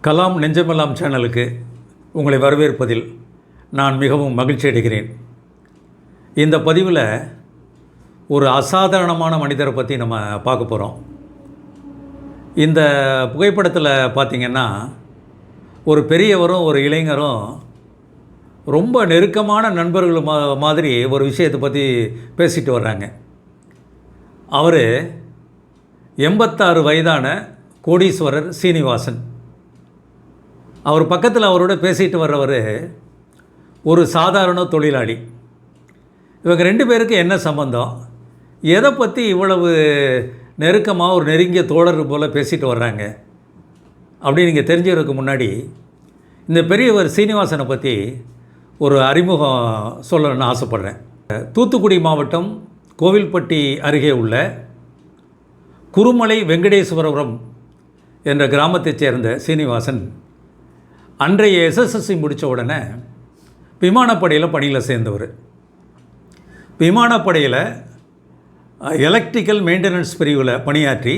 கலாம் நெஞ்சமெல்லாம் சேனலுக்கு உங்களை வரவேற்பதில் நான் மிகவும் மகிழ்ச்சி அடைகிறேன். இந்த பதிவில் ஒரு அசாதாரணமான மனிதரை பற்றி நம்ம பார்க்க போகிறோம். இந்த புகைப்படத்தில் பார்த்திங்கன்னா ஒரு பெரியவரும் ஒரு இளைஞரும் ரொம்ப நெருக்கமான நண்பர்கள் மாதிரி ஒரு விஷயத்தை பற்றி பேசிட்டு வர்றாங்க. அவர் 86 வயதான கோடீஸ்வரர் சீனிவாசன். அவர் பக்கத்தில் அவரோட பேசிட்டு வர்றவர் ஒரு சாதாரண தொழிலாளி. இவங்க ரெண்டு பேருக்கு என்ன சம்பந்தம், எதை பற்றி இவ்வளவு நெருக்கமாக ஒரு நெருங்கிய தோழர் போல் பேசிட்டு வர்றாங்க அப்படின்னு நீங்கள் தெரிஞ்சதுக்கு முன்னாடி இந்த பெரியவர் சீனிவாசனை பற்றி ஒரு அறிமுகம் சொல்லணும்னு ஆசைப்பட்றேன். தூத்துக்குடி மாவட்டம் கோவில்பட்டி அருகே உள்ள குருமலை வெங்கடேஸ்வரபுரம் என்ற கிராமத்தைச் சேர்ந்த சீனிவாசன் அன்றைய எஸ்எஸ்எல்சி முடித்த உடனே விமானப்படையில் பணியில் சேர்ந்தவர். விமானப்படையில் எலக்ட்ரிக்கல் மெயின்டெனன்ஸ் பிரிவில் பணியாற்றி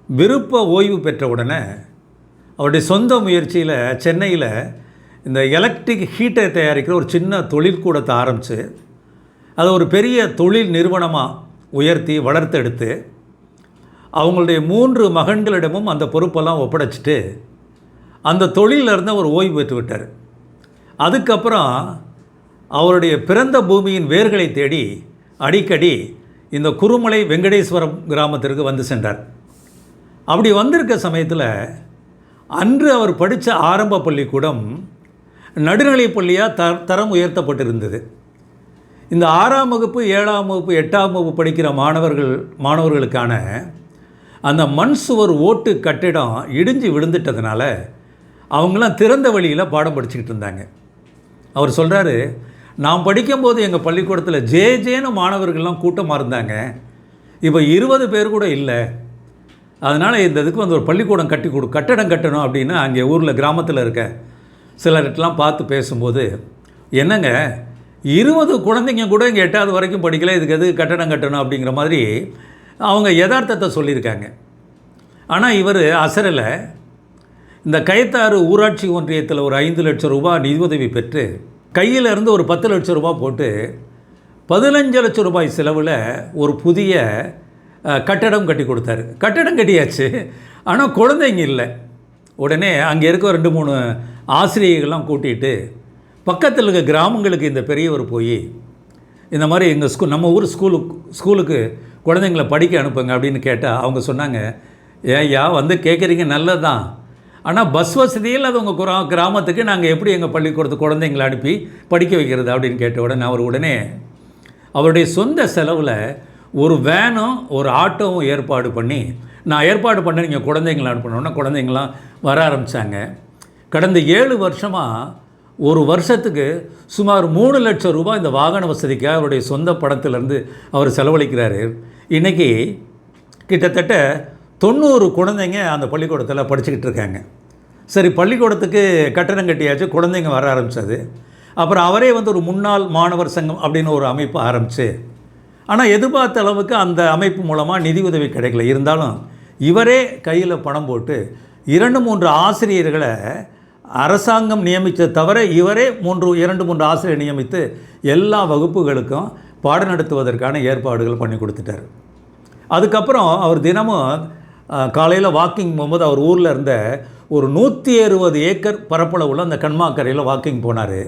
விருப்ப ஓய்வு பெற்ற உடனே அவருடைய சொந்த முயற்சியில் சென்னையில் இந்த எலக்ட்ரிக் ஹீட்டரை தயாரிக்கிற ஒரு சின்ன தொழிற்கூடத்தை ஆரம்பித்து அதை ஒரு பெரிய தொழில் நிறுவனமாக உயர்த்தி வளர்த்தெடுத்து அவங்களுடைய 3 மகன்களிடமும் அந்த பொறுப்பெல்லாம் ஒப்படைச்சிட்டு அந்த தொழிலிருந்து அவர் ஓய்வு பெற்று விட்டார். அதுக்கப்புறம் அவருடைய பிறந்த பூமியின் வேர்களை தேடி அடிக்கடி இந்த குருமலை வெங்கடேஸ்வரம் கிராமத்திற்கு வந்து சென்றார். அப்படி வந்திருக்க சமயத்தில் அன்று அவர் படித்த ஆரம்ப பள்ளிக்கூடம் நடுநிலைப் பள்ளியாக தரம் உயர்த்தப்பட்டிருந்தது. இந்த 6ஆம் வகுப்பு 7ஆம் வகுப்பு 8ஆம் வகுப்பு படிக்கிற மாணவர்களுக்கான அந்த மண் சுவர் ஓட்டு கட்டிடம் இடிஞ்சு விழுந்துட்டதுனால அவங்களாம் திறந்த வழியில் பாடம் படிச்சுக்கிட்டு இருந்தாங்க. அவர் சொல்கிறாரு, நான் படிக்கும்போது எங்கள் பள்ளிக்கூடத்தில் ஜேன்னு மாணவர்கள்லாம் கூட்டமாக இருந்தாங்க, இப்போ 20 பேர் கூட இல்லை. அதனால் இந்த இதுக்கு வந்து ஒரு பள்ளிக்கூடம் கட்டடம் கட்டணும் அப்படின்னு அங்கே ஊரில் கிராமத்தில் இருக்க சிலர்கிட்டலாம் பார்த்து பேசும்போது, என்னங்க 20 குழந்தைங்க கூட இங்கே 8ஆவது வரைக்கும் படிக்கல, இதுக்கு எது கட்டடம் கட்டணும் அப்படிங்கிற மாதிரி அவங்க யதார்த்தத்தை சொல்லியிருக்காங்க. ஆனால் இவர் அசரில் இந்த கயத்தாறு ஊராட்சி ஒன்றியத்தில் ஒரு 5 லட்சம் ரூபாய் நிதியுதவி பெற்று கையில் இருந்து ஒரு 10 லட்சம் ரூபாய் போட்டு 15 லட்சம் ரூபாய் செலவில் ஒரு புதிய கட்டடம் கட்டி கொடுத்தாரு. கட்டடம் கட்டியாச்சு, ஆனால் குழந்தைங்க இல்லை. உடனே அங்கே இருக்க 2-3 ஆசிரியர்கள்லாம் கூட்டிகிட்டு பக்கத்தில் இருக்க கிராமங்களுக்கு இந்த பெரியவர் போய் இந்த மாதிரி எங்கள் நம்ம ஊர் ஸ்கூலுக்கு குழந்தைங்களை படிக்க அனுப்புங்க அப்படின்னு கேட்டால் அவங்க சொன்னாங்க, ஏய்யா வந்து கேட்குறீங்க நல்லது தான், ஆனால் பஸ் வசதியில் அது உங்கள் கிராமத்துக்கு நாங்கள் எப்படி எங்கள் பள்ளிக்கூடத்துக்கு குழந்தைங்களை அனுப்பி படிக்க வைக்கிறது அப்படின்னு கேட்ட உடனே அவர் உடனே அவருடைய சொந்த செலவில் ஒரு வேனும் ஒரு ஆட்டோவும் ஏற்பாடு பண்ணி, நான் ஏற்பாடு பண்ண நீங்கள் குழந்தைங்களை அனுப்பணுன்னா குழந்தைங்களாம் வர ஆரம்பித்தாங்க. கடந்த 7 வருஷமாக ஒரு வருஷத்துக்கு சுமார் 3 லட்சம் ரூபாய் இந்த வாகன வசதிக்காக அவருடைய சொந்த பணத்திலேருந்து அவர் செலவழிக்கிறாரு. இன்றைக்கி கிட்டத்தட்ட 90 குழந்தைங்க அந்த பள்ளிக்கூடத்தில் படிச்சுக்கிட்டு இருக்காங்க. சரி, பள்ளிக்கூடத்துக்கு கட்டணம் கட்டியாச்சு, குழந்தைங்க வர ஆரம்பித்தது. அப்புறம் அவரே வந்து ஒரு முன்னாள் மாணவர் சங்கம் அப்படின்னு ஒரு அமைப்பு ஆரம்பித்து, ஆனால் எதிர்பார்த்த அளவுக்கு அந்த அமைப்பு மூலமாக நிதி உதவி கிடைக்கல. இருந்தாலும் இவரே கையில் பணம் போட்டு 2-3 ஆசிரியர்களை அரசாங்கம் நியமித்த தவிர இவரே 2-3 ஆசிரியர் நியமித்து எல்லா வகுப்புகளுக்கும் பாடம் நடத்துவதற்கான ஏற்பாடுகள் பண்ணி கொடுத்துட்டார். அதுக்கப்புறம் அவர் தினமும் காலையில் வாக்கிங் போகும்போது அவர் ஊரில் இருந்த ஒரு 160 ஏக்கர் பரப்பளவுள்ள அந்த கண்மாக்கரையில் வாக்கிங் போனார்.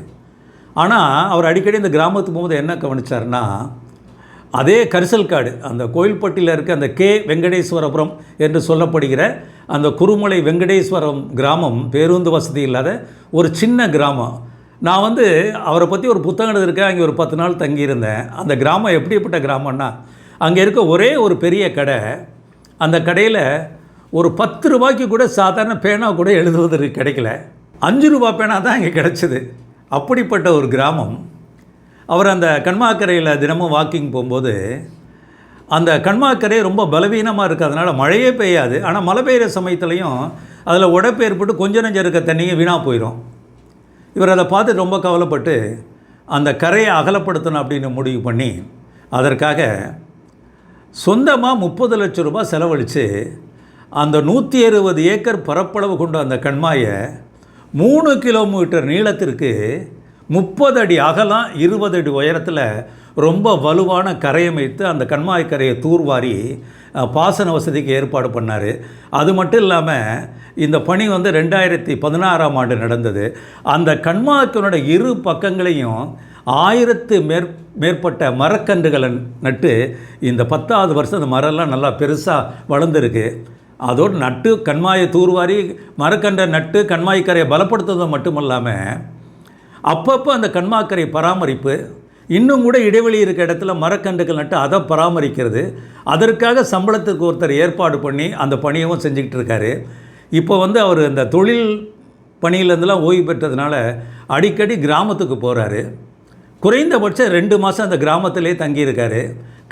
ஆனால் அவர் அடிக்கடி இந்த கிராமத்துக்கு போகும்போது என்ன கவனித்தார்னா, அதே கரிசல்காடு அந்த கோயில்பட்டியில் இருக்க அந்த வெங்கடேஸ்வரபுரம் என்று சொல்லப்படுகிற அந்த குருமலை வெங்கடேஸ்வரம் கிராமம் பேருந்து வசதி இல்லாத ஒரு சின்ன கிராமம். நான் வந்து அவரை பற்றி ஒரு புத்தகம் எழுதியிருக்கேன், அங்கே ஒரு 10 நாள் தங்கியிருந்தேன். அந்த கிராமம் எப்படிப்பட்ட கிராமம்னா, அங்கே இருக்க ஒரே ஒரு பெரிய கடை, அந்த கடையில் ஒரு 10 ரூபாய்க்கு கூட சாதாரண பேனா கூட எழுதுவதற்கு கிடைக்கல. 5 ரூபா பேனா தான் அங்கே கிடச்சிது. அப்படிப்பட்ட ஒரு கிராமம். அவர் அந்த கண்மாக்கரையில் தினமும் வாக்கிங் போகும்போது அந்த கண்மாக்கரை ரொம்ப பலவீனமாக இருக்கிறதுனால மழையே பெய்யாது, ஆனால் மழை பெய்கிற சமயத்துலையும் அதில் உடைப்பு ஏற்பட்டு கொஞ்சம் நெஞ்சம் இருக்க தண்ணியை வீணாக போயிடும். இவர் அதை பார்த்து ரொம்ப கவலைப்பட்டு அந்த கரையை அகலப்படுத்தணும் அப்படின்னு முடிவு பண்ணி அதற்காக சொந்தமாக 30 லட்சம் ரூபாய் செலவழித்து அந்த 160 ஏக்கர் பரப்பளவு கொண்ட அந்த கண்மாயை 3 கிலோமீட்டர் நீளத்திற்கு 30 அடி அகலம் 20 அடி உயரத்தில் ரொம்ப வலுவான கரையமைத்து அந்த கண்மாய் கரையை தூர்வாரி பாசன வசதிக்கு ஏற்பாடு பண்ணார். அது மட்டும் இல்லாமல் இந்த பணி வந்து 2016ஆம் ஆண்டு நடந்தது. அந்த கண்மாய்க்கினோட இரு பக்கங்களையும் 1000 மேற்பட்ட மரக்கன்றுகளை நட்டு இந்த 10வது வருஷம் அந்த மரம்லாம் நல்லா பெருசாக வளர்ந்துருக்கு. அதோடு நட்டு கண்மாயை தூர்வாரி மரக்கன்றை நட்டு கண்மாய்க்கரையை பலப்படுத்துறது மட்டும் இல்லாமல் அப்பப்போ அந்த கண்மாய்க்கரை பராமரிப்பு, இன்னும் கூட இடைவெளி இருக்க இடத்துல மரக்கன்றுகள் நட்டு அதை பராமரிக்கிறது, அதற்காக சம்பளத்துக்கு ஒருத்தர் ஏற்பாடு பண்ணி அந்த பணியவும் செஞ்சுக்கிட்டு இருக்காரு. இப்போ வந்து அவர் இந்த தொழில் பணியிலேருந்துலாம் ஓய்வு பெற்றதுனால அடிக்கடி கிராமத்துக்கு போகிறாரு. குறைந்தபட்சம் 2 மாதம் அந்த கிராமத்திலே தங்கியிருக்காரு.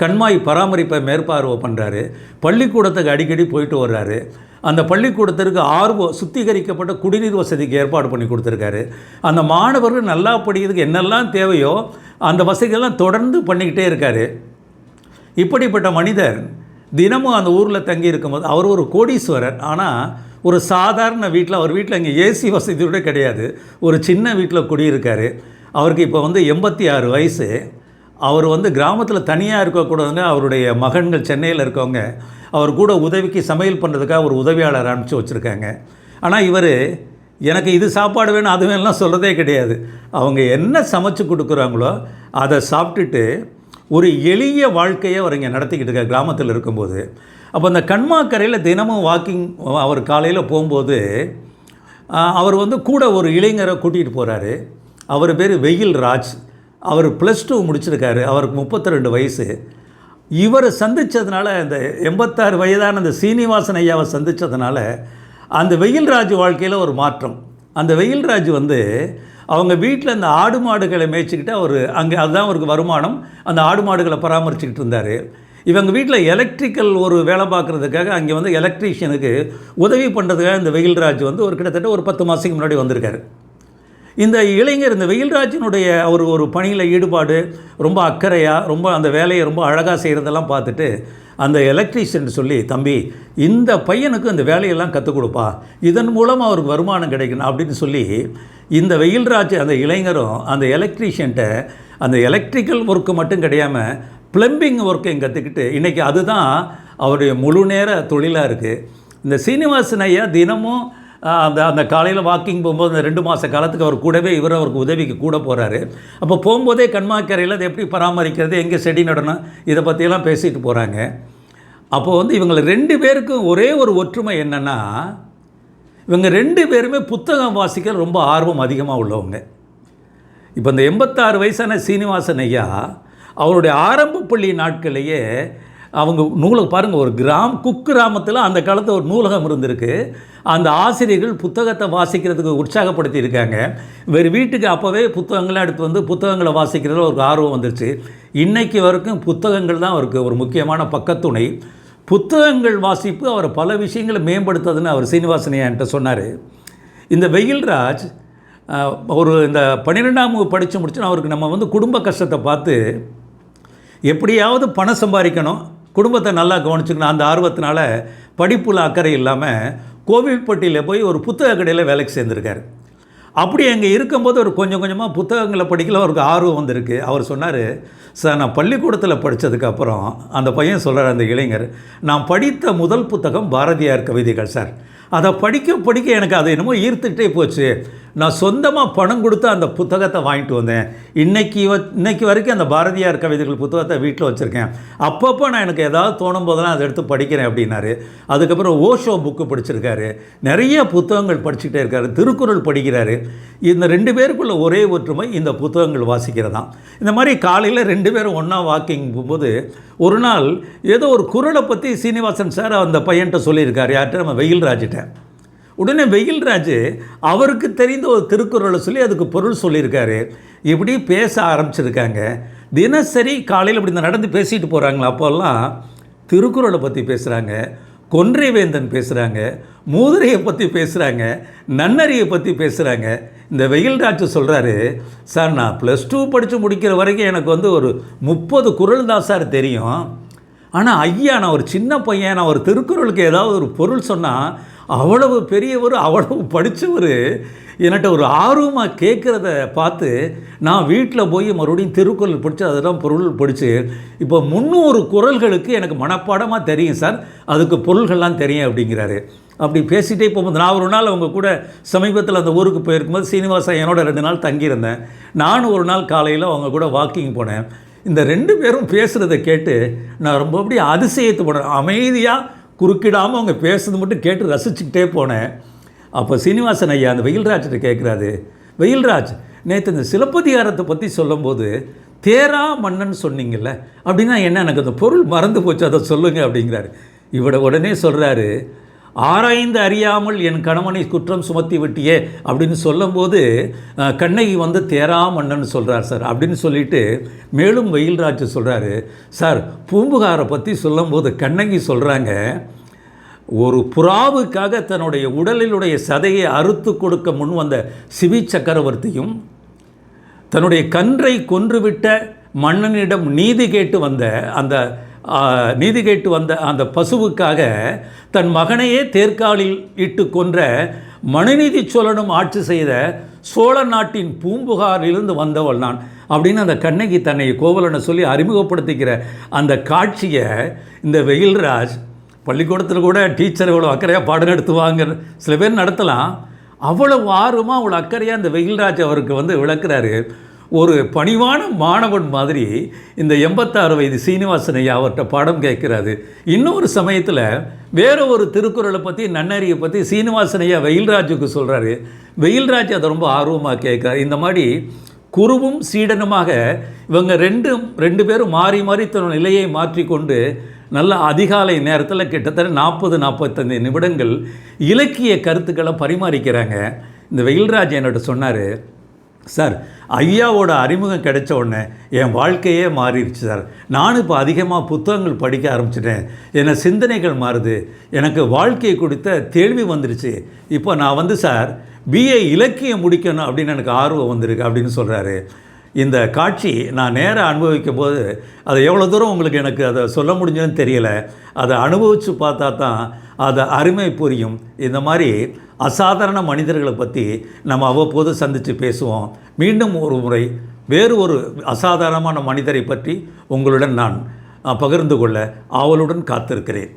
கண்மாய் பராமரிப்பை மேற்பார்வை பண்ணுறாரு. பள்ளிக்கூடத்துக்கு அடிக்கடி போயிட்டு வர்றாரு. அந்த பள்ளிக்கூடத்திற்கு சுத்திகரிக்கப்பட்ட குடிநீர் வசதிக்கு ஏற்பாடு பண்ணி கொடுத்துருக்காரு. அந்த மாணவர்கள் நல்லா படிக்கிறதுக்கு என்னெல்லாம் தேவையோ அந்த வசதிகள்லாம் தொடர்ந்து பண்ணிக்கிட்டே இருக்கார். இப்படிப்பட்ட மனிதர் தினமும் அந்த ஊரில் தங்கி இருக்கும்போது அவர் ஒரு கோடீஸ்வரர். ஆனால் ஒரு சாதாரண வீட்டில், அவர் வீட்டில் இங்கே ஏசி வசதியோட கிடையாது, ஒரு சின்ன வீட்டில் குடியிருக்கார். அவருக்கு இப்போ வந்து 86 வயசு. அவர் வந்து கிராமத்தில் தனியாக இருக்கக்கூடாதுங்க. அவருடைய மகன்கள் சென்னையில் இருக்கவங்க அவர் கூட உதவிக்கு சமையல் பண்ணுறதுக்காக ஒரு உதவியாளர் அனுப்பிச்சி வச்சுருக்காங்க. ஆனால் இவர் எனக்கு இது சாப்பாடு வேணும் அது வேணும்லாம் சொல்கிறதே கிடையாது. அவங்க என்ன சமைச்சு கொடுக்குறாங்களோ அதை சாப்பிட்டுட்டு ஒரு எளிய வாழ்க்கையை அவர் இங்கே நடத்திக்கிட்டு இருக்கார் கிராமத்தில் இருக்கும்போது. அப்போ அந்த கண்மாக்கரையில் தினமும் வாக்கிங் அவர் காலையில் போகும்போது அவர் வந்து கூட ஒரு இளைஞரை கூட்டிகிட்டு போகிறாரு. அவர் பேர் வெயில் ராஜ். அவர் +2 முடிச்சிருக்காரு. அவருக்கு 32 வயசு. இவர் சந்தித்ததுனால, இந்த 86 வயதான அந்த சீனிவாசன் ஐயாவை சந்தித்ததுனால அந்த வெயில்ராஜ் வாழ்க்கையில் ஒரு மாற்றம். அந்த வெயில்ராஜ் வந்து அவங்க வீட்டில் இந்த ஆடு மாடுகளை மேய்ச்சிக்கிட்டு அவர் அங்கே அதுதான் அவருக்கு வருமானம். அந்த ஆடு மாடுகளை பராமரிச்சுக்கிட்டு இருந்தார். இவங்க வீட்டில் எலக்ட்ரிக்கல் ஒரு வேலை பார்க்குறதுக்காக அங்கே வந்து எலக்ட்ரீஷியனுக்கு உதவி பண்ணுறதுக்காக இந்த வெயில்ராஜ் வந்து கிட்டத்தட்ட ஒரு 10 மாதத்துக்கு முன்னாடி வந்திருக்காரு. இந்த இளைஞர் இந்த வெயில்ராஜினுடைய ஒரு பணியில் ஈடுபாடு, ரொம்ப அக்கறையாக, ரொம்ப அந்த வேலையை ரொம்ப அழகாக செய்கிறதெல்லாம் பார்த்துட்டு அந்த எலக்ட்ரீஷியன் சொல்லி, தம்பி இந்த பையனுக்கு அந்த வேலையெல்லாம் கற்றுக் கொடுப்பா, இதன் மூலம் அவருக்கு வருமானம் கிடைக்கணும் அப்படின்னு சொல்லி இந்த வெயில்ராஜ் அந்த இளைஞரும் அந்த எலக்ட்ரீஷியன்ட்ட அந்த எலக்ட்ரிக்கல் ஒர்க்கு மட்டும் கிடையாமல் ப்ளம்பிங் ஒர்க்கையும் கற்றுக்கிட்டு இன்றைக்கி அதுதான் அவருடைய முழு நேர தொழிலாக இருக்குது. இந்த சீனிவாசன் ஐயா தினமும் அந்த காலையில் வாக்கிங் போகும்போது அந்த 2 மாத காலத்துக்கு அவர் கூடவே அவருக்கு உதவிக்கு கூட போகிறாரு. அப்போ போகும்போதே கண்மாக்கரையில் அதை எப்படி பராமரிக்கிறது, எங்கே செடி நடணும், இதை பற்றியெல்லாம் பேசிட்டு போகிறாங்க. அப்போது வந்து இவங்க 2 பேருக்கும் ஒரே ஒரு ஒற்றுமை என்னென்னா, இவங்க 2 பேருமே புத்தகம் வாசிக்க ரொம்ப ஆர்வம் அதிகமாக உள்ளவங்க. இப்போ இந்த 86 வயசான சீனிவாசன் ஐயா அவருடைய ஆரம்ப பள்ளி நாட்களையே அவங்க நூலகம் பாருங்கள், ஒரு குக்கிராமத்தில் அந்த காலத்தில் ஒரு நூலகம் இருந்திருக்கு. அந்த ஆசிரியர்கள் புத்தகத்தை வாசிக்கிறதுக்கு உற்சாகப்படுத்தி இருக்காங்க. வேறு வீட்டுக்கு அப்போவே புத்தகங்களாக எடுத்து வந்து புத்தகங்களை வாசிக்கிறதுல ஒரு ஆர்வம் வந்துருச்சு. இன்றைக்கு வரைக்கும் புத்தகங்கள் தான் அவருக்கு ஒரு முக்கியமான பக்கத்துணை. புத்தகங்கள் வாசிப்பு அவரை பல விஷயங்களை மேம்படுத்துதுன்னு அவர் சீனிவாசன் என்கிட்ட சொன்னார். இந்த வெயில்ராஜ் இந்த 12ஆம் வகுப்பு படித்து முடிச்சுன்னா அவருக்கு நம்ம வந்து குடும்ப கஷ்டத்தை பார்த்து எப்படியாவது பணம் சம்பாதிக்கணும், குடும்பத்தை நல்லா கவனிச்சுக்கணும், அந்த ஆர்வத்தினால படிப்பில் அக்கறை இல்லாமல் கோவில்பட்டியில் போய் ஒரு புத்தக கடையில் வேலைக்கு சேர்ந்துருக்கார். அப்படி அங்கே இருக்கும்போது ஒரு கொஞ்சம் கொஞ்சமாக புத்தகங்களை படிக்கல அவருக்கு ஆர்வம் வந்திருக்கு. அவர் சொன்னார், சார் நான் பள்ளிக்கூடத்தில் படித்ததுக்கப்புறம் அந்த பையன் சொல்கிறார், அந்த இளைஞர், நான் படித்த முதல் புத்தகம் பாரதியார் கவிதைகள் சார். அதை படிக்க எனக்கு அது என்னமோ ஈர்த்துக்கிட்டே போச்சு. நான் சொந்தமாக பணம் கொடுத்து அந்த புத்தகத்தை வாங்கிட்டு வந்தேன். இன்னைக்கு வரைக்கும் அந்த பாரதியார் கவிதைகள் புத்தகத்தை வீட்டில் வச்சுருக்கேன். அப்பப்போ நான் எனக்கு ஏதாவது தோணும் போதெல்லாம் அதை எடுத்து படிக்கிறேன் அப்படின்னாரு. அதுக்கப்புறம் ஓஷோ புக்கு படிச்சிருக்காரு, நிறைய புத்தகங்கள் படிச்சுக்கிட்டே இருக்காரு, திருக்குறள் படிக்கிறாரு. இந்த 2 பேருக்குள்ள ஒரே ஒற்றுமை இந்த புத்தகங்கள் வாசிக்கிறதான். இந்த மாதிரி காலையில் 2 பேரும் ஒன்றா வாக்கிங் போகும்போது ஒரு நாள் ஏதோ ஒரு குறளை பற்றி சீனிவாசன் சார் அந்த பையன்கிட்ட சொல்லியிருக்காரு, யார்கிட்ட, நம்ம வெயில்ராஜிட்ட. உடனே வெயில்ராஜ் அவருக்கு தெரிந்த ஒரு திருக்குறளை சொல்லி அதுக்கு பொருள் சொல்லியிருக்காரு. இப்படி பேச ஆரம்பிச்சிருக்காங்க. தினசரி காலையில் இப்படி நடந்து பேசிட்டு போகிறாங்களா, அப்போல்லாம் திருக்குறளை பற்றி பேசுகிறாங்க, கொன்றை வேந்தன் பேசுகிறாங்க, மூதுரையை பற்றி பேசுகிறாங்க, நன்னறியை பற்றி பேசுகிறாங்க. இந்த வெயில்ராஜ் சொல்கிறாரு, சார் நான் +2 படித்து முடிக்கிற வரைக்கும் எனக்கு வந்து ஒரு 30 குறள் தான் சார் தெரியும். ஆனால் ஐயா, நான் ஒரு சின்ன பையன், நான் ஒரு திருக்குறளுக்கு ஏதாவது ஒரு பொருள் சொன்னால் அவ்வளவு பெரியவர், அவ்வளவு படித்தவர் என்கிட்ட ஒரு ஆர்வமாக கேட்குறத பார்த்து நான் வீட்டில் போய் மறுபடியும் திருக்குறள் படித்து அதெல்லாம் பொருள் படித்து இப்போ 300 குறள்களுக்கு எனக்கு மனப்பாடமாக தெரியும் சார், அதுக்கு பொருள்கள்லாம் தெரியும் அப்படிங்கிறாரு. அப்படி பேசிகிட்டே போகும்போது நான் ஒரு நாள் அவங்க கூட சமீபத்தில் அந்த ஊருக்கு போயிருக்கும்போது சீனிவாசன் என்னோட 2 நாள் தங்கியிருந்தேன். நானும் ஒரு நாள் காலையில் அவங்க கூட வாக்கிங் போனேன். இந்த 2 பேரும் பேசுகிறத கேட்டு நான் ரொம்ப அப்படியே அதிசயத்து போனேன். அமைதியாக குறுக்கிடாமல் அவங்க பேசுறது மட்டும் கேட்டு ரசிச்சுக்கிட்டே போனேன். அப்போ சீனிவாசன் ஐயா அந்த வெயில்ராஜ்கிட்ட கேட்குறாரு, வெயில்ராஜ், நேற்று இந்த சிலப்பதிகாரத்தை பற்றி சொல்லும்போது தேரா மன்னன் சொன்னீங்கல்ல, அப்படின்னா என்ன, எனக்கு அந்த பொருள் மறந்து போச்சு, அதை சொல்லுங்கள் அப்படிங்கிறாரு. இவட உடனே சொல்கிறாரு, ஆராய்ந்து அறியாமல் என் கணவனை குற்றம் சுமத்தி விட்டியே அப்படின்னு சொல்லும்போது கண்ணகி வந்து தேரா மன்னன் சொல்கிறார் சார் அப்படின்னு சொல்லிட்டு மேலும் வெயில்ராஜ் சொல்கிறாரு, சார் பூம்புகாரை பற்றி சொல்லும்போது கண்ணகி சொல்கிறாங்க, ஒரு புறாவுக்காக தன்னுடைய உடலினுடைய சதையை அறுத்து கொடுக்க முன் வந்த சிவி சக்கரவர்த்தியும் தன்னுடைய கன்றை கொன்றுவிட்ட மன்னனிடம் நீதி கேட்டு வந்த அந்த பசுவுக்காக தன் மகனையே தேர்காலில் இட்டு கொன்ற மனுநீதி சோழனும் ஆட்சி செய்த சோழ நாட்டின் பூம்புகாரிலிருந்து வந்தவள் நான் அப்படின்னு அந்த கண்ணகி தன்னை கோவலனை சொல்லி அறிமுகப்படுத்திக்கிற அந்த காட்சியை இந்த வெயில்ராஜ் பள்ளிக்கூடத்தில் கூட டீச்சர் இவ்வளோ அக்கறையாக பாடம் நடத்துவாங்க, சில பேர் நடத்தலாம், அவ்வளவு ஆர்வமாக அவ்வளோ அக்கறையாக இந்த வெயில்ராஜ் அவருக்கு வந்து விளக்குறாரு. ஒரு பணிவான மாணவன் மாதிரி இந்த 86 வயது சீனிவாசன் ஐயா அவர்கிட்ட பாடம் கேட்குறாரு. இன்னொரு சமயத்தில் வேறு ஒரு திருக்குறளை பற்றி, நன்னறியை பற்றி சீனிவாசன் ஐயா வெயில்ராஜுக்கு சொல்கிறாரு. வெயில்ராஜ் அதை ரொம்ப ஆர்வமாக கேட்குறாரு. இந்த மாதிரி குருவும் சீடனுமாக இவங்க ரெண்டு பேரும் மாறி மாறி தன் நிலையை மாற்றிக்கொண்டு நல்ல அதிகாலை நேரத்தில் கிட்டத்தட்ட 40-45 நிமிடங்கள் இலக்கிய கருத்துக்களை பரிமாறிக்கிறாங்க. இந்த வெயில்ராஜ் என்னோட சொன்னார், சார் ஐயாவோட அறிமுகம் கிடைச்ச உடனே என் வாழ்க்கையே மாறிடுச்சு சார். நானும் இப்போ அதிகமாக புத்தகங்கள் படிக்க ஆரம்பிச்சிட்டேன், என் சிந்தனைகள் மாறுது, எனக்கு வாழ்க்கையை கொடுத்த கேள்வி வந்துருச்சு. இப்போ நான் வந்து சார் பிஏ இலக்கியம் முடிக்கணும் அப்படின்னு எனக்கு ஆர்வம் வந்திருக்கு அப்படின்னு சொல்கிறாரு. இந்த காட்சி நான் நேராக அனுபவிக்கும் போது அதை எவ்வளோ தூரம் உங்களுக்கு எனக்கு அதை சொல்ல முடிஞ்சதுன்னு தெரியலை. அதை அனுபவித்து பார்த்தா தான் அதை அருமை புரியும். இந்த மாதிரி அசாதாரண மனிதர்களை பற்றி நம்ம அவ்வப்போது சந்தித்து பேசுவோம். மீண்டும் ஒரு முறை வேறு ஒரு அசாதாரணமான மனிதரை பற்றி உங்களுடன் நான் பகிர்ந்து கொள்ள ஆவலுடன் காத்திருக்கிறேன்.